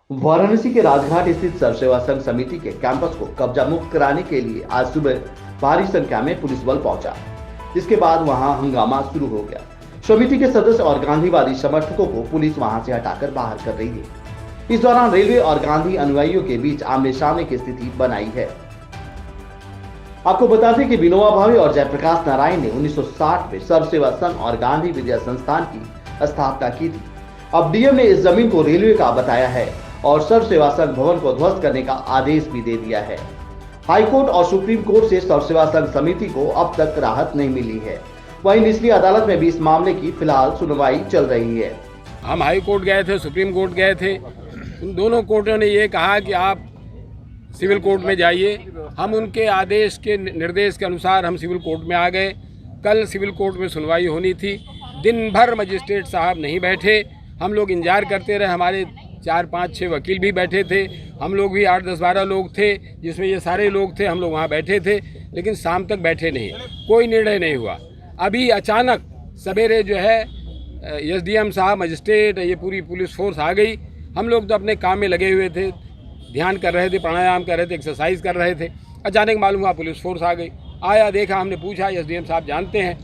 वाराणसी के राजघाट स्थित सर्व सेवा संघ समिति के कैंपस को कब्जा मुक्त कराने के लिए आज सुबह भारी संख्या में पुलिस बल पहुंचा, जिसके बाद वहां हंगामा शुरू हो गया। समिति के सदस्य और गांधीवादी समर्थकों को पुलिस वहां से हटाकर बाहर कर रही है। इस दौरान रेलवे और गांधी अनुयायियों के बीच आमने सामने की स्थिति बनाई है। आपको बता दें कि विनोबा भावे और जयप्रकाश नारायण ने 1960 में सर्व सेवा संघ और गांधी विद्या संस्थान की स्थापना की थी। अब डीएम ने इस जमीन को रेलवे का बताया है और सर्व सेवा संघ भवन को ध्वस्त करने का आदेश भी दे दिया है। हाईकोर्ट और सुप्रीम कोर्ट से सर्व सेवा संघ समिति को अब तक राहत नहीं मिली है। वहीं निचली अदालत में भी इस मामले की फिलहाल सुनवाई चल रही है। हम हाई कोर्ट गए थे, सुप्रीम कोर्ट गए थे। उन दोनों कोर्टों ने ये कहा कि आप सिविल कोर्ट में जाइए। हम उनके आदेश के निर्देश के अनुसार हम सिविल कोर्ट में आ गए। कल सिविल कोर्ट में सुनवाई होनी थी। दिन भर मजिस्ट्रेट साहब नहीं बैठे। हम लोग इंतजार करते रहे। हमारे 4, 5, 6 वकील भी बैठे थे। हम लोग भी 8, 10, 12 लोग थे, जिसमें ये सारे लोग थे। हम लोग वहाँ बैठे थे, लेकिन शाम तक बैठे नहीं, कोई निर्णय नहीं हुआ। अभी अचानक सवेरे जो है एसडीएम साहब, मजिस्ट्रेट, ये पूरी पुलिस फोर्स आ गई। हम लोग तो अपने काम में लगे हुए थे, ध्यान कर रहे थे, प्राणायाम कर रहे थे, एक्सरसाइज कर रहे थे। अचानक मालूम हुआ पुलिस फोर्स आ गई। आया, देखा, हमने पूछा एसडीएम साहब जानते हैं?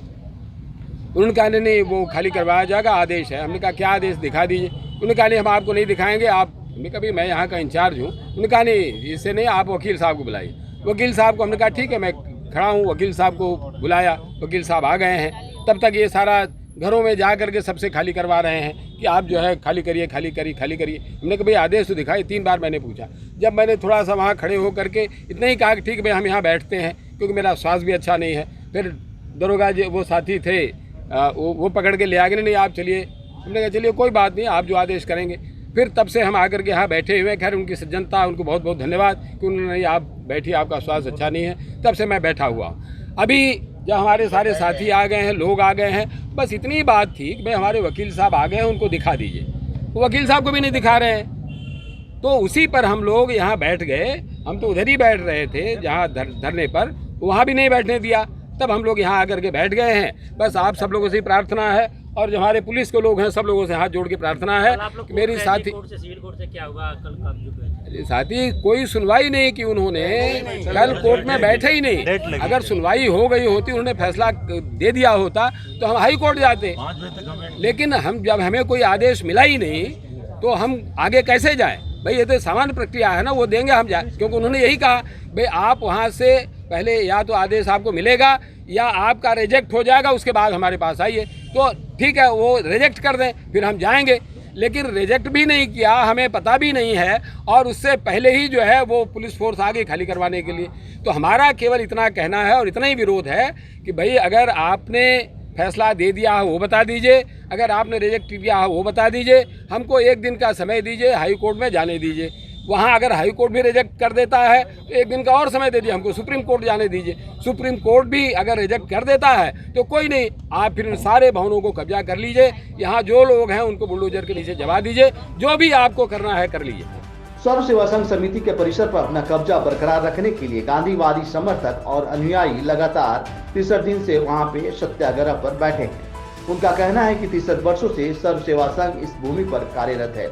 उन्होंने कहा नहीं, वो खाली करवाया जाएगा, आदेश है। हमने कहा क्या आदेश, दिखा दीजिए। उन्होंने कहा नहीं, हम आपको नहीं दिखाएंगे। हमने कहा भाई मैं यहाँ का इंचार्ज हूँ। उन्होंने कहा नहीं, इससे नहीं, आप वकील साहब को बुलाइए। वकील साहब को हमने कहा ठीक है, मैं खड़ा हूँ। वकील साहब को बुलाया, वकील साहब आ गए हैं। तब तक ये सारा घरों में जा करके सबसे खाली करवा रहे हैं कि आप जो है खाली करिए, खाली करिए, खाली करिए। हमने कहा भाई आदेश तो दिखाई। 3 बार मैंने पूछा। जब मैंने थोड़ा सा वहाँ खड़े हो करके इतना ही कहा कि ठीक है भाई हम यहाँ बैठते हैं, क्योंकि मेरा स्वास्थ्य भी अच्छा नहीं है। फिर दरोगा जी वो साथी थे, वो पकड़ के ले आ गए। नहीं आप चलिए। हमने कहा चलिए कोई बात नहीं, आप जो आदेश करेंगे। फिर तब से हम आकर के यहाँ बैठे हुए। खैर उनकी सज्जनता, उनको बहुत बहुत धन्यवाद कि उन्होंने आप बैठिए, आपका स्वास्थ्य अच्छा नहीं है। तब से मैं बैठा हुआ हूँ। अभी जब हमारे सारे साथी आ गए हैं, लोग आ गए हैं, बस इतनी बात थी कि भाई हमारे वकील साहब आ गए हैं, उनको दिखा दीजिए। वकील साहब को भी नहीं दिखा रहे हैं। तो उसी पर हम लोग यहाँ बैठ गए। हम तो उधर ही बैठ रहे थे जहाँ धरने पर, वहाँ भी नहीं बैठने दिया। तब हम लोग यहाँ आकर के बैठ गए हैं। बस आप सब लोगों से प्रार्थना है, और जो हमारे पुलिस के लोग हैं सब लोगों से हाथ जोड़ के प्रार्थना है कि मेरी साथी सिविल कोर्ट से क्या हुआ कल का? साथी कोई सुनवाई नहीं की उन्होंने। कल कोर्ट में बैठे ही नहीं। अगर सुनवाई हो गई होती, उन्होंने फैसला दे दिया होता तो हम हाई कोर्ट जाते। लेकिन हम जब हमें कोई आदेश मिला ही नहीं तो हम आगे कैसे जाएं? भाई ये तो सामान्य प्रक्रिया है ना, वो देंगे हम जाए। क्योंकि उन्होंने यही कहा भाई आप वहाँ से पहले या तो आदेश आपको मिलेगा या आपका रिजेक्ट हो जाएगा, उसके बाद हमारे पास आइए। तो ठीक है, वो रिजेक्ट कर दें, फिर हम जाएंगे। लेकिन रिजेक्ट भी नहीं किया, हमें पता भी नहीं है, और उससे पहले ही जो है वो पुलिस फोर्स आ गई खाली करवाने के लिए। तो हमारा केवल इतना कहना है और इतना ही विरोध है कि भाई अगर आपने फैसला दे दिया हो वो बता दीजिए, अगर आपने रिजेक्ट किया हो वो बता दीजिए। हमको 1 दिन का समय दीजिए, हाई कोर्ट में जाने दीजिए। वहाँ अगर हाई कोर्ट भी रिजेक्ट कर देता है तो 1 दिन का और समय दे दिए हमको, सुप्रीम कोर्ट जाने दीजिए। सुप्रीम कोर्ट भी अगर रिजेक्ट कर देता है तो कोई नहीं, आप फिर इन सारे भवनों को कब्जा कर लीजिए। यहाँ जो लोग हैं उनको बुलडोजर के नीचे जमा दीजिए। जो भी आपको करना है कर लीजिए। सर्व सेवा संघ समिति के परिसर पर अपना कब्जा बरकरार रखने के लिए गांधीवादी समर्थक और अनुयायी लगातार 63 दिन से वहां पे सत्याग्रह पर बैठे हैं। उनका कहना है कि 63 वर्षों से सर्व सेवा संघ इस भूमि पर कार्यरत है।